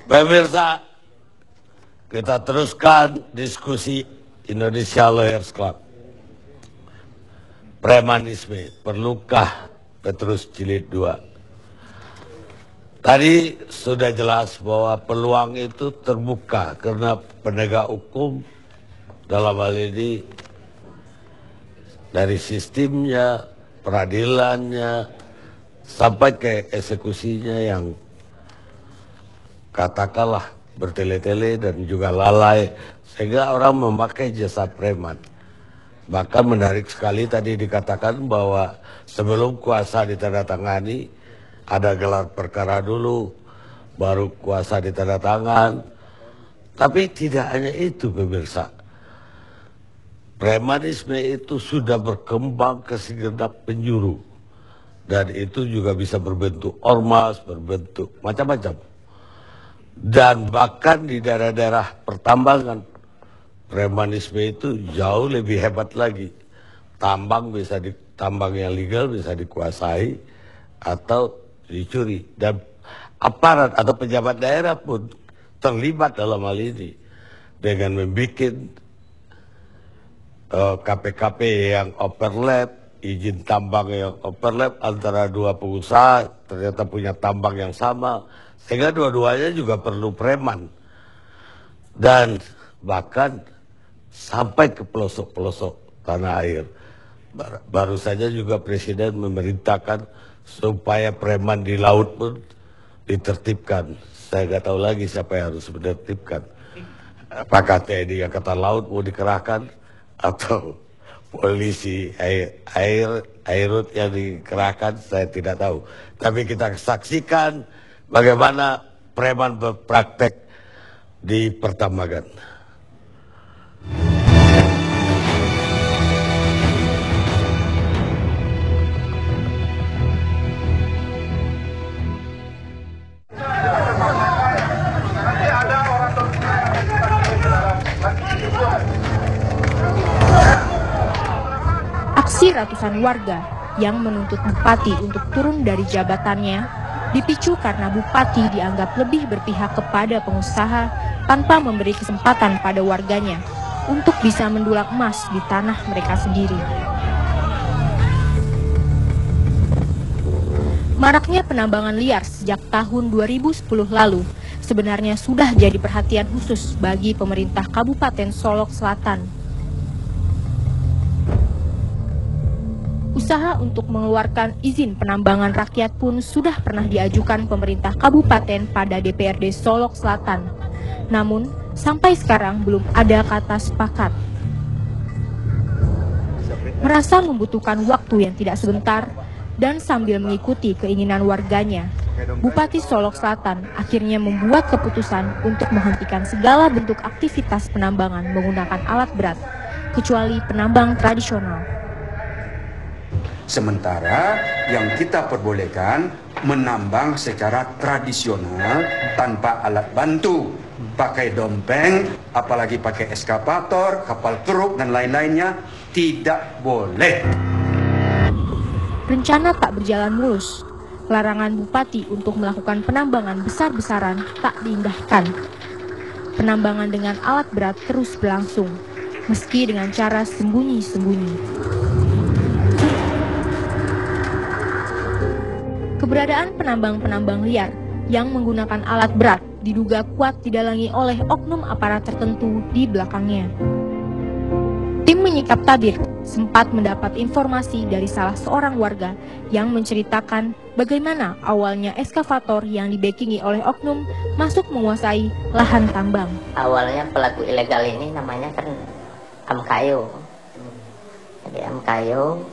Pemirsa, kita teruskan diskusi Indonesia Lawyers Club. Premanisme, perlukah Petrus Jilid 2? Tadi sudah jelas bahwa peluang itu terbuka karena penegak hukum dalam hal ini dari sistemnya, peradilannya, sampai ke eksekusinya yang katakanlah bertele-tele dan juga lalai, sehingga orang memakai jasa preman. Bahkan menarik sekali tadi dikatakan bahwa sebelum kuasa ditandatangani ada gelar perkara dulu, baru kuasa ditandatangan. Tapi tidak hanya itu pemirsa, premanisme itu sudah berkembang ke segenap penjuru, dan itu juga bisa berbentuk ormas, berbentuk macam-macam. Dan bahkan di daerah-daerah pertambangan, premanisme itu jauh lebih hebat lagi. Tambang yang legal bisa dikuasai atau dicuri. Dan aparat atau pejabat daerah pun terlibat dalam hal ini dengan membuat KPKP yang overlap, izin tambang yang overlap antara dua pengusaha, ternyata punya tambang yang sama, sehingga dua-duanya juga perlu preman. Dan bahkan sampai ke pelosok-pelosok tanah air. Baru saja juga Presiden memerintahkan supaya preman di laut pun ditertibkan. Saya nggak tahu lagi siapa yang harus menertibkan. Apakah TNI Angkatan Laut mau dikerahkan atau polisi airut yang dikerahkan, saya tidak tahu. Tapi kita saksikan bagaimana preman berpraktek di pertambangan. Aksi ratusan warga yang menuntut bupati untuk turun dari jabatannya dipicu karena bupati dianggap lebih berpihak kepada pengusaha tanpa memberi kesempatan pada warganya untuk bisa mendulang emas di tanah mereka sendiri. Maraknya penambangan liar sejak tahun 2010 lalu sebenarnya sudah jadi perhatian khusus bagi pemerintah Kabupaten Solok Selatan. Usaha untuk mengeluarkan izin penambangan rakyat pun sudah pernah diajukan pemerintah kabupaten pada DPRD Solok Selatan. Namun, sampai sekarang belum ada kata sepakat. Merasa membutuhkan waktu yang tidak sebentar dan sambil mengikuti keinginan warganya, Bupati Solok Selatan akhirnya membuat keputusan untuk menghentikan segala bentuk aktivitas penambangan menggunakan alat berat, kecuali penambang tradisional. Sementara yang kita perbolehkan menambang secara tradisional tanpa alat bantu, pakai dompeng, apalagi pakai eskavator, kapal truk dan lain-lainnya, tidak boleh. Rencana tak berjalan mulus. Larangan bupati untuk melakukan penambangan besar-besaran tak diindahkan. Penambangan dengan alat berat terus berlangsung, meski dengan cara sembunyi-sembunyi. Keberadaan penambang-penambang liar yang menggunakan alat berat diduga kuat didalangi oleh oknum aparat tertentu di belakangnya. Tim menyikap tabir sempat mendapat informasi dari salah seorang warga yang menceritakan bagaimana awalnya eskavator yang dibackingi oleh oknum masuk menguasai lahan tambang. Awalnya pelaku ilegal ini namanya kan Amkayo. Jadi Amkayo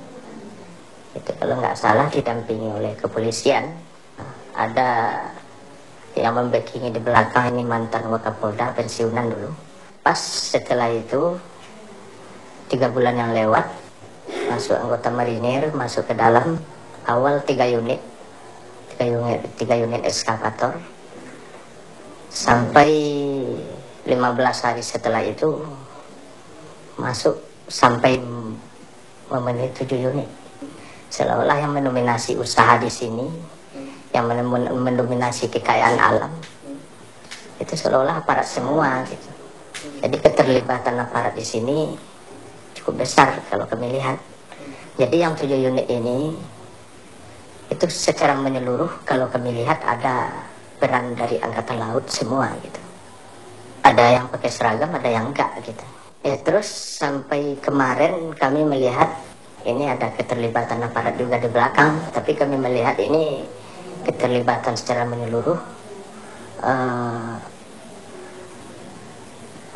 itu kalau nggak salah didampingi oleh kepolisian. Ada yang membackingi di belakang ini mantan Wakapolda pensiunan dulu. Pas setelah itu 3 bulan yang lewat masuk anggota marinir, masuk ke dalam. Awal 3 unit eskavator, sampai 15 hari setelah itu masuk sampai memenuhi 7 unit. Seolah-olah yang mendominasi usaha di sini, yang mendominasi kekayaan alam, itu seolah-olah aparat semua gitu. Jadi keterlibatan aparat di sini cukup besar kalau kami lihat. Jadi yang 7 unit ini itu secara menyeluruh kalau kami lihat ada peran dari Angkatan Laut semua gitu. Ada yang pakai seragam, ada yang enggak gitu. Ya, terus sampai kemarin kami melihat ini ada keterlibatan aparat juga di belakang, tapi kami melihat ini keterlibatan secara menyeluruh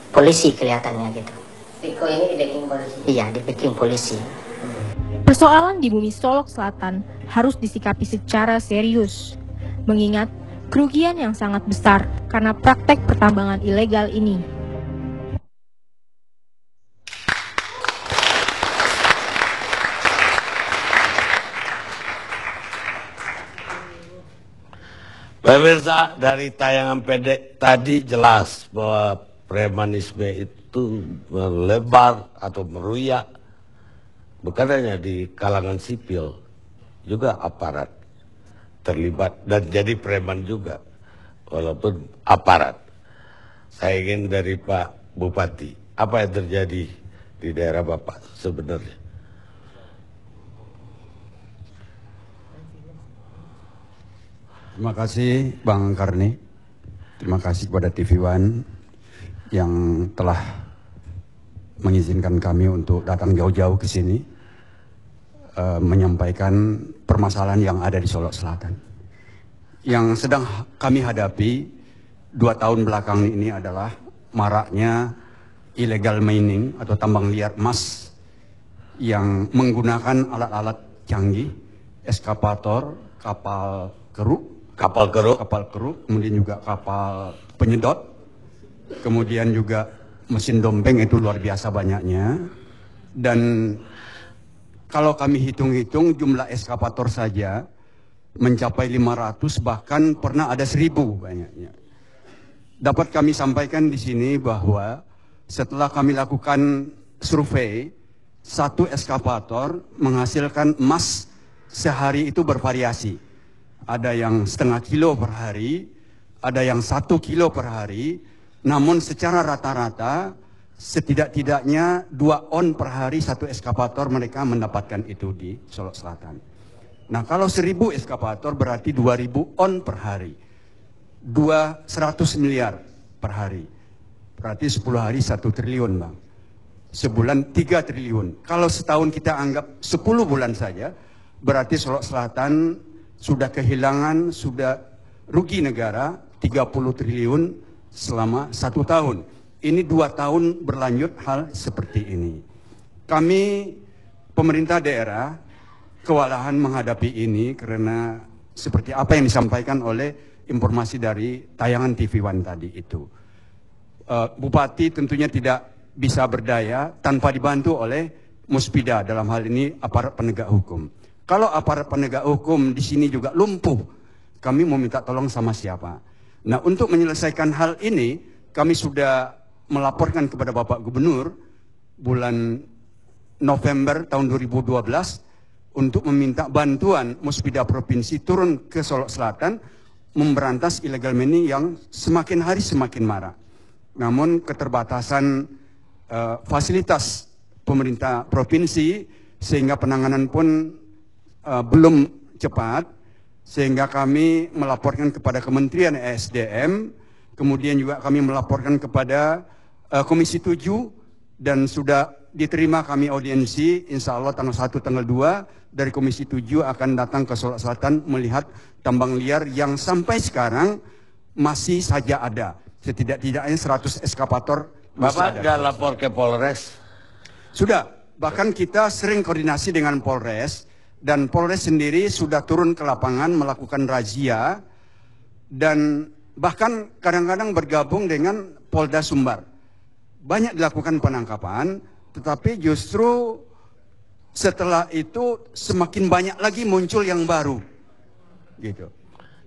polisi kelihatannya gitu. Piko ini di backing polisi? Iya, di backing polisi. Persoalan di Bumi Solok Selatan harus disikapi secara serius, mengingat kerugian yang sangat besar karena praktek pertambangan ilegal ini. Pemirsa, dari tayangan pendek tadi jelas bahwa premanisme itu melebar atau meruyak bukan hanya di kalangan sipil, juga aparat terlibat dan jadi preman juga, walaupun aparat. Saya ingin dari Pak Bupati, apa yang terjadi di daerah Bapak sebenarnya? Terima kasih Bang Karni, terima kasih kepada TV One yang telah mengizinkan kami untuk datang jauh-jauh ke sini menyampaikan permasalahan yang ada di Solok Selatan. Yang sedang kami hadapi 2 tahun belakang ini adalah maraknya illegal mining atau tambang liar emas yang menggunakan alat-alat canggih, eskavator, kapal keruk, kemudian juga kapal penyedot, kemudian juga mesin dompeng itu luar biasa banyaknya. Dan kalau kami hitung-hitung jumlah eskavator saja mencapai 500, bahkan pernah ada 1000 banyaknya. Dapat kami sampaikan di sini bahwa setelah kami lakukan survei, 1 eskavator menghasilkan emas sehari itu bervariasi. Ada yang setengah kilo per hari, ada yang 1 kilo per hari, namun secara rata-rata setidak-tidaknya 2 on per hari 1 eskavator mereka mendapatkan itu di Solok Selatan. Nah, kalau 1000 eskavator berarti 2000 on per hari, 100 miliar per hari, berarti 10 hari 1 triliun Bang, sebulan 3 triliun. Kalau setahun kita anggap 10 bulan saja, berarti Solok Selatan sudah kehilangan, sudah rugi negara 30 triliun selama 1 tahun. Ini 2 tahun berlanjut hal seperti ini. Kami pemerintah daerah kewalahan menghadapi ini karena seperti apa yang disampaikan oleh informasi dari tayangan TV One tadi itu. Bupati tentunya tidak bisa berdaya tanpa dibantu oleh Muspida, dalam hal ini aparat penegak hukum. Kalau aparat penegak hukum di sini juga lumpuh, kami mau minta tolong sama siapa? Nah, untuk menyelesaikan hal ini, kami sudah melaporkan kepada Bapak Gubernur bulan November tahun 2012 untuk meminta bantuan Muspida Provinsi turun ke Solok Selatan memberantas illegal mining yang semakin hari semakin marak. Namun keterbatasan fasilitas pemerintah provinsi sehingga penanganan pun belum cepat, sehingga kami melaporkan kepada Kementerian ESDM, kemudian juga kami melaporkan kepada Komisi 7 dan sudah diterima kami audiensi, insya Allah tanggal 1, tanggal 2 dari Komisi 7 akan datang ke Solok Selatan melihat tambang liar yang sampai sekarang masih saja ada. Setidak-tidaknya 100 eskavator. Bapak nggak lapor ke Polres? Sudah, bahkan kita sering koordinasi dengan Polres. Dan Polres sendiri sudah turun ke lapangan melakukan razia dan bahkan kadang-kadang bergabung dengan Polda Sumbar. Banyak dilakukan penangkapan, tetapi justru setelah itu semakin banyak lagi muncul yang baru. Gitu.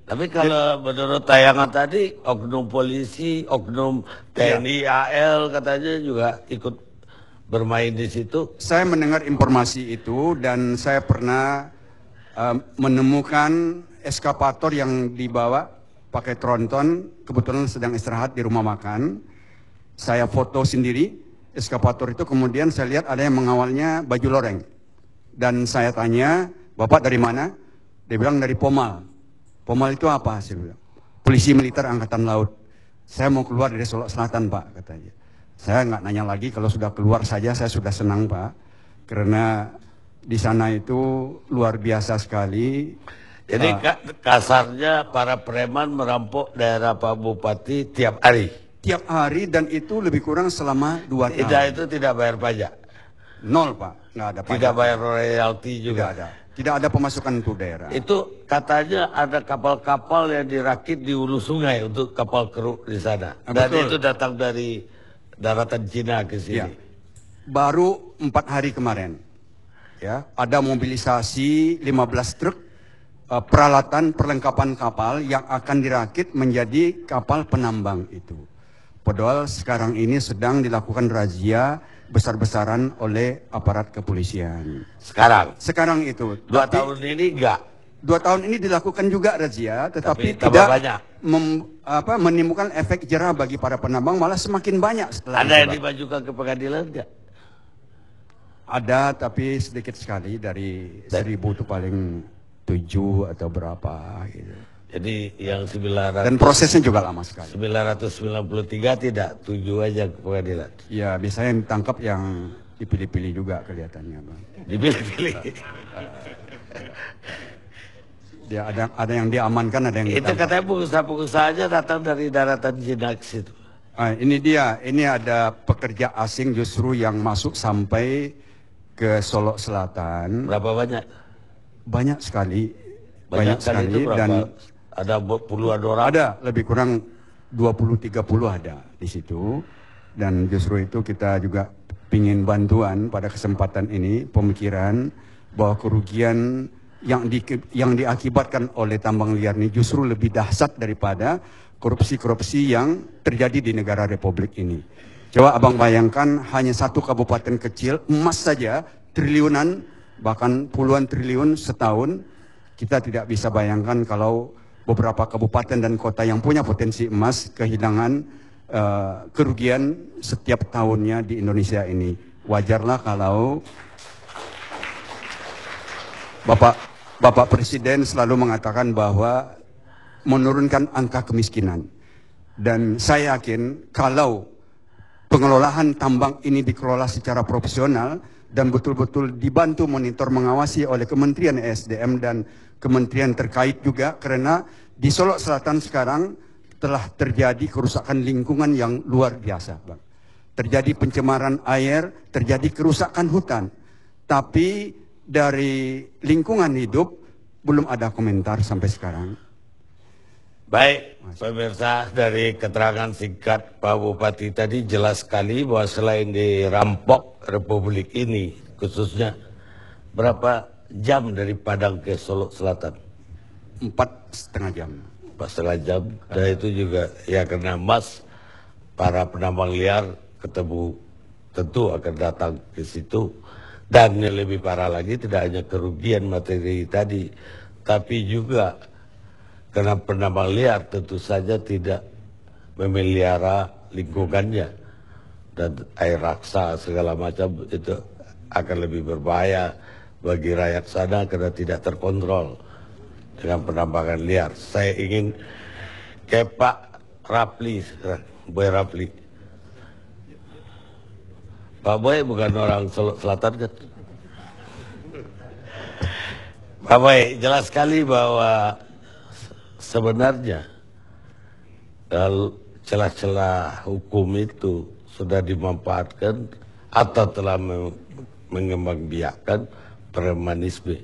Tapi kalau menurut tayangan tadi, oknum polisi, oknum TNI, AL katanya juga ikut bermain di situ. Saya mendengar informasi itu dan saya pernah menemukan eskavator yang dibawa pakai tronton, kebetulan sedang istirahat di rumah makan. Saya foto sendiri eskavator itu, kemudian saya lihat ada yang mengawalnya baju loreng. Dan saya tanya, Bapak dari mana? Dia bilang dari Pomal. Pomal itu apa? Saya bilang, Polisi Militer Angkatan Laut. Saya mau keluar dari Solok Selatan, Pak, katanya. Saya nggak nanya lagi, kalau sudah keluar saja saya sudah senang, Pak. Karena di sana itu luar biasa sekali. Jadi kasarnya para preman merampok daerah Pak Bupati tiap hari. Tiap hari, dan itu lebih kurang selama 2 tahun. Itu tidak bayar pajak. Nol, Pak. Nggak ada pajak. Tidak bayar royalti juga. Tidak ada. Tidak ada pemasukan untuk daerah. Itu katanya ada kapal-kapal yang dirakit di hulu sungai untuk kapal keruk di sana. Dan betul. itu datang dari daratan Cina ke sini. Ya. Baru 4 hari kemarin, ya, ada mobilisasi 15 truk peralatan perlengkapan kapal yang akan dirakit menjadi kapal penambang itu. Padahal sekarang ini sedang dilakukan razia besar-besaran oleh aparat kepolisian. Sekarang itu. 2 tahun ini enggak. 2 tahun ini dilakukan juga razia, tetapi tambah tidak banyak. menimbulkan efek jerah bagi para penambang, malah semakin banyak setelah Ada yang itu, Pak. dimajukan ke pengadilan enggak? Ada, tapi sedikit sekali, dari 1000 itu paling 7 atau berapa gitu. Jadi yang 900, Dan prosesnya juga lama sekali. 993 tidak, 7 aja ke pengadilan. Ya, biasanya yang ditangkap yang dipilih-pilih juga kelihatannya, Bang. Dipilih-pilih. Dia ada yang diamankan, ada yang Itu ditangkap. katanya pengusaha-pengusahanya datang dari daratan Cina itu. Ini dia, ini ada pekerja asing justru yang masuk sampai ke Solok Selatan. Berapa banyak? Banyak sekali. Banyak sekali itu berapa? Dan ada puluhan orang? ada lebih kurang 20-30 ada di situ. Dan justru itu kita juga ingin bantuan pada kesempatan ini, pemikiran bahwa kerugian yang diakibatkan oleh tambang liar ini justru lebih dahsyat daripada korupsi-korupsi yang terjadi di negara Republik ini. Coba abang bayangkan, hanya satu kabupaten kecil, emas saja triliunan, bahkan puluhan triliun setahun. Kita tidak bisa bayangkan kalau beberapa kabupaten dan kota yang punya potensi emas kehilangan kerugian setiap tahunnya di Indonesia ini. Wajarlah kalau Bapak Presiden selalu mengatakan bahwa menurunkan angka kemiskinan. Dan saya yakin kalau pengelolaan tambang ini dikelola secara profesional dan betul-betul dibantu monitor mengawasi oleh Kementerian ESDM dan kementerian terkait juga, karena di Solok Selatan sekarang telah terjadi kerusakan lingkungan yang luar biasa, Bang. Terjadi pencemaran air, terjadi kerusakan hutan. Tapi dari lingkungan hidup belum ada komentar sampai sekarang. Baik, pemirsa, dari keterangan singkat Pak Bupati tadi jelas sekali bahwa selain dirampok Republik ini, khususnya berapa jam dari Padang ke Solok Selatan? 4,5 jam. 4,5 jam, dan itu juga ya karena emas, para penambang liar ketemu tentu akan datang ke situ. Dan yang lebih parah lagi, tidak hanya kerugian materi tadi, tapi juga karena penambang liar tentu saja tidak memelihara lingkungannya, dan air raksa segala macam itu akan lebih berbahaya bagi rakyat sana karena tidak terkontrol dengan penambangan liar. Saya ingin ke Pak Rapli, Boy Rapli. Pak Boy bukan orang Solok Selatan kan? Pak Boy, jelas sekali bahwa sebenarnya celah-celah hukum itu sudah dimanfaatkan atau telah mengembangbiakkan premanisme.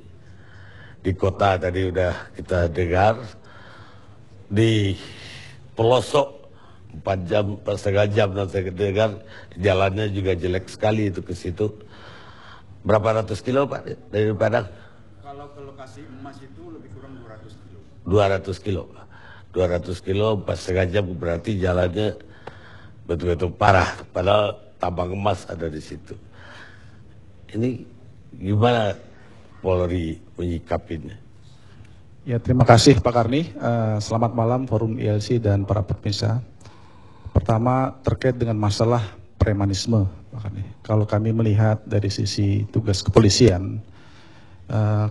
Di kota tadi udah kita dengar, di pelosok 4 jam, 4,5 jam nanti saya dengar, jalannya juga jelek sekali itu ke situ. Berapa ratus kilo Pak dari Padang? Kalau ke lokasi emas itu lebih kurang 200 kilo. 200 kilo. 200 kilo 4,5 jam berarti jalannya betul-betul parah. Padahal tambang emas ada di situ. Ini gimana Polri menyikapinya? Ya, terima kasih Pak Karni. Selamat malam Forum ILC dan para pemirsa. Pertama, terkait dengan masalah premanisme, Pak Karni. Kalau kami melihat dari sisi tugas kepolisian,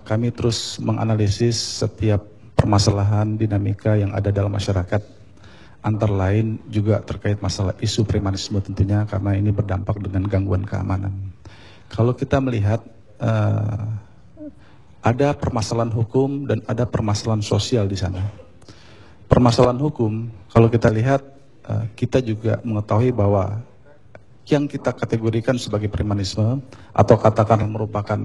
kami terus menganalisis setiap permasalahan dinamika yang ada dalam masyarakat. Antara lain juga terkait masalah isu premanisme tentunya, karena ini berdampak dengan gangguan keamanan. Kalau kita melihat ada permasalahan hukum dan ada permasalahan sosial di sana. Permasalahan hukum, kalau kita lihat, kita juga mengetahui bahwa yang kita kategorikan sebagai premanisme atau katakanlah merupakan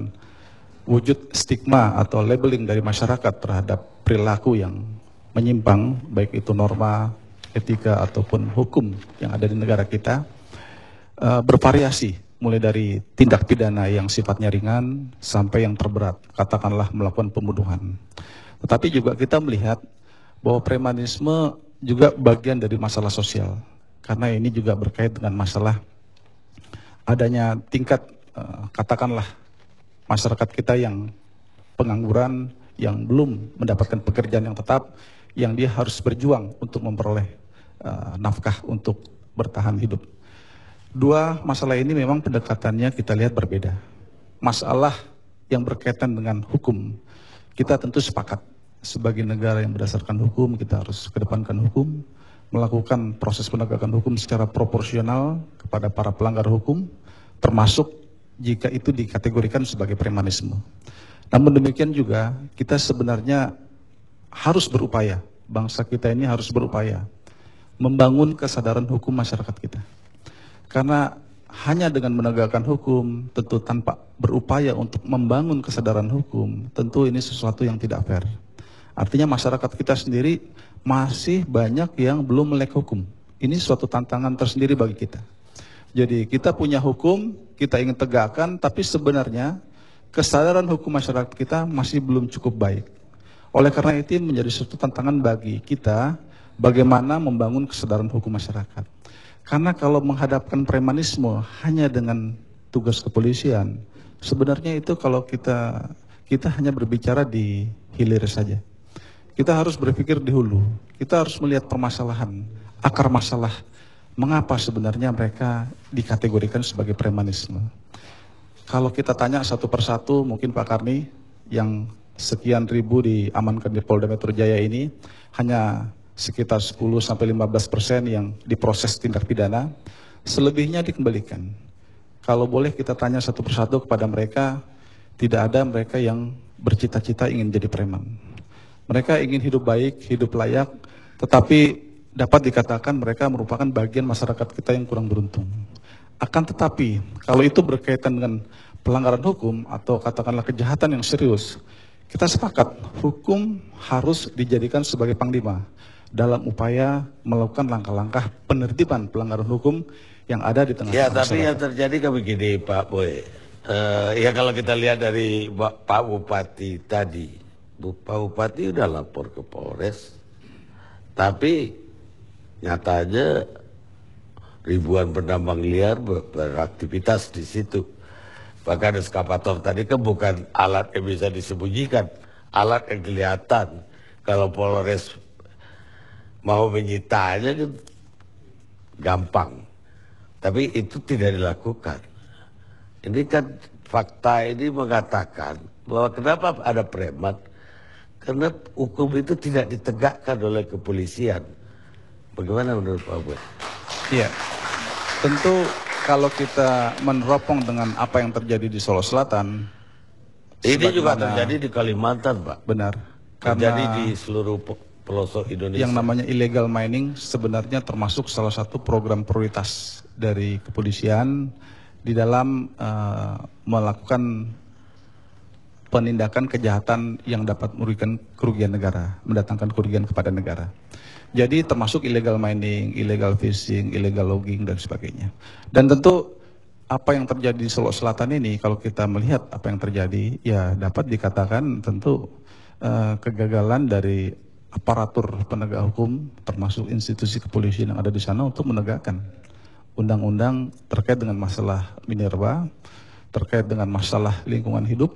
wujud stigma atau labeling dari masyarakat terhadap perilaku yang menyimpang, baik itu norma, etika ataupun hukum yang ada di negara kita, bervariasi. Mulai dari tindak pidana yang sifatnya ringan sampai yang terberat, katakanlah melakukan pembunuhan. Tetapi juga kita melihat bahwa premanisme juga bagian dari masalah sosial, karena ini juga berkait dengan masalah adanya tingkat katakanlah masyarakat kita yang pengangguran, yang belum mendapatkan pekerjaan yang tetap, yang dia harus berjuang untuk memperoleh nafkah untuk bertahan hidup. Dua masalah ini memang pendekatannya kita lihat berbeda. Masalah yang berkaitan dengan hukum, kita tentu sepakat sebagai negara yang berdasarkan hukum, kita harus kedepankan hukum, melakukan proses penegakan hukum secara proporsional kepada para pelanggar hukum, termasuk jika itu dikategorikan sebagai premanisme. Namun demikian juga kita sebenarnya harus berupaya, bangsa kita ini harus berupaya membangun kesadaran hukum masyarakat kita. Karena hanya dengan menegakkan hukum, tentu tanpa berupaya untuk membangun kesadaran hukum, tentu ini sesuatu yang tidak fair. Artinya masyarakat kita sendiri masih banyak yang belum melek hukum. Ini suatu tantangan tersendiri bagi kita. Jadi kita punya hukum, kita ingin tegakkan, tapi sebenarnya kesadaran hukum masyarakat kita masih belum cukup baik. Oleh karena itu menjadi suatu tantangan bagi kita, bagaimana membangun kesadaran hukum masyarakat. Karena kalau menghadapkan premanisme hanya dengan tugas kepolisian, sebenarnya itu kalau kita hanya berbicara di hilir saja. Kita harus berpikir di hulu, kita harus melihat permasalahan, akar masalah, mengapa sebenarnya mereka dikategorikan sebagai premanisme. Kalau kita tanya satu persatu, mungkin Pak Karni, yang sekian ribu diamankan di Polda Metro Jaya ini, hanya sekitar 10-15% yang diproses tindak pidana, selebihnya dikembalikan. Kalau boleh kita tanya satu persatu kepada mereka, tidak ada mereka yang bercita-cita ingin jadi preman. Mereka ingin hidup baik, hidup layak, tetapi dapat dikatakan mereka merupakan bagian masyarakat kita yang kurang beruntung. Akan tetapi, kalau itu berkaitan dengan pelanggaran hukum atau katakanlah kejahatan yang serius, kita sepakat hukum harus dijadikan sebagai panglima dalam upaya melakukan langkah-langkah penertiban pelanggaran hukum yang ada di tengah-tengah masyarakat. Tapi yang terjadi kan begini Pak Boy. Ya kalau kita lihat dari Pak Bupati tadi, Pak Bupati udah lapor ke Polres, tapi nyatanya ribuan penambang liar beraktivitas di situ. Bahkan eskavator tadi kan bukan alat yang bisa disembunyikan, alat yang kelihatan. Kalau Polres mau menyitanya kan gampang, tapi itu tidak dilakukan. Ini kan fakta ini mengatakan bahwa kenapa ada preman, karena hukum itu tidak ditegakkan oleh kepolisian. Bagaimana menurut Pak Boy? Iya, tentu kalau kita meneropong dengan apa yang terjadi di Solo Selatan, ini juga terjadi di Kalimantan, Pak. Benar, terjadi di seluruh pelosok Indonesia. Yang namanya illegal mining sebenarnya termasuk salah satu program prioritas dari kepolisian di dalam melakukan penindakan kejahatan yang dapat merugikan kerugian negara, mendatangkan kerugian kepada negara. Jadi termasuk illegal mining, illegal fishing, illegal logging dan sebagainya. Dan tentu apa yang terjadi di Solo Selatan ini, kalau kita melihat apa yang terjadi, ya dapat dikatakan tentu kegagalan dari aparatur penegak hukum, termasuk institusi kepolisian yang ada di sana untuk menegakkan undang-undang terkait dengan masalah minerba, terkait dengan masalah lingkungan hidup.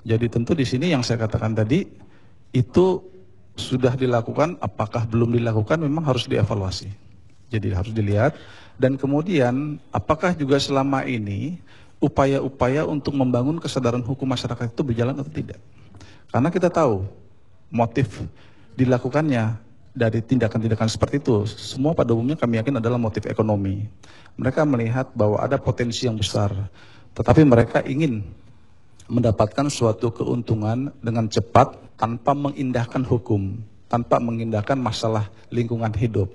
Jadi tentu di sini yang saya katakan tadi, itu sudah dilakukan, apakah belum dilakukan, memang harus dievaluasi. Jadi harus dilihat, dan kemudian apakah juga selama ini upaya-upaya untuk membangun kesadaran hukum masyarakat itu berjalan atau tidak. Karena kita tahu motif dilakukannya dari tindakan-tindakan seperti itu, semua pada umumnya kami yakin adalah motif ekonomi. Mereka melihat bahwa ada potensi yang besar, tetapi mereka ingin mendapatkan suatu keuntungan dengan cepat tanpa mengindahkan hukum, tanpa mengindahkan masalah lingkungan hidup,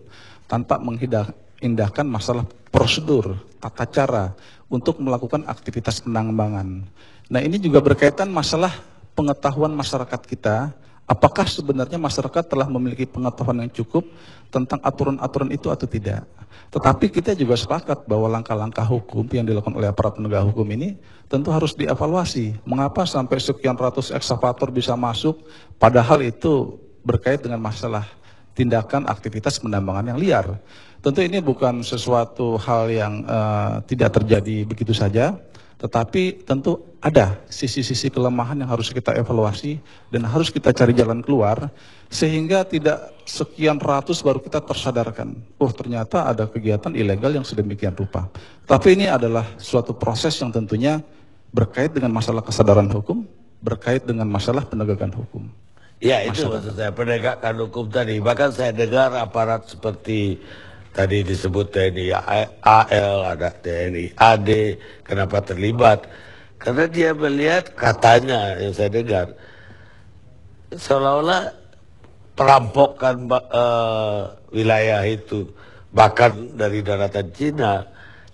tanpa mengindahkan masalah prosedur, tata cara untuk melakukan aktivitas penambangan. Nah, ini juga berkaitan masalah pengetahuan masyarakat kita. Apakah sebenarnya masyarakat telah memiliki pengetahuan yang cukup tentang aturan-aturan itu atau tidak? Tetapi kita juga sepakat bahwa langkah-langkah hukum yang dilakukan oleh aparat penegak hukum ini tentu harus dievaluasi. Mengapa sampai sekian ratus ekskavator bisa masuk, padahal itu berkait dengan masalah tindakan aktivitas penambangan yang liar. Tentu ini bukan sesuatu hal yang tidak terjadi begitu saja, tetapi tentu ada sisi-sisi kelemahan yang harus kita evaluasi dan harus kita cari jalan keluar, sehingga tidak sekian ratus baru kita tersadarkan, oh ternyata ada kegiatan ilegal yang sedemikian rupa. Tapi ini adalah suatu proses yang tentunya berkait dengan masalah kesadaran hukum, berkait dengan masalah penegakan hukum. Ya, itu maksud saya, penegakan hukum tadi. Bahkan saya dengar aparat seperti tadi disebut TNI AL, ada TNI AD, kenapa terlibat? Karena dia melihat, katanya yang saya dengar, seolah-olah perampokan wilayah itu, bahkan dari daratan Cina,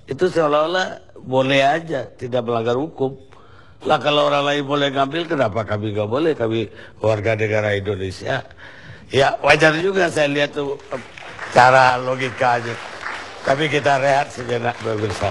itu seolah-olah boleh aja, tidak melanggar hukum. Lah kalau orang lain boleh ngambil, kenapa kami nggak boleh? Kami warga negara Indonesia. Ya wajar juga saya lihat tuh cara logikanya. Tapi kita rehat sejenak, pemirsa.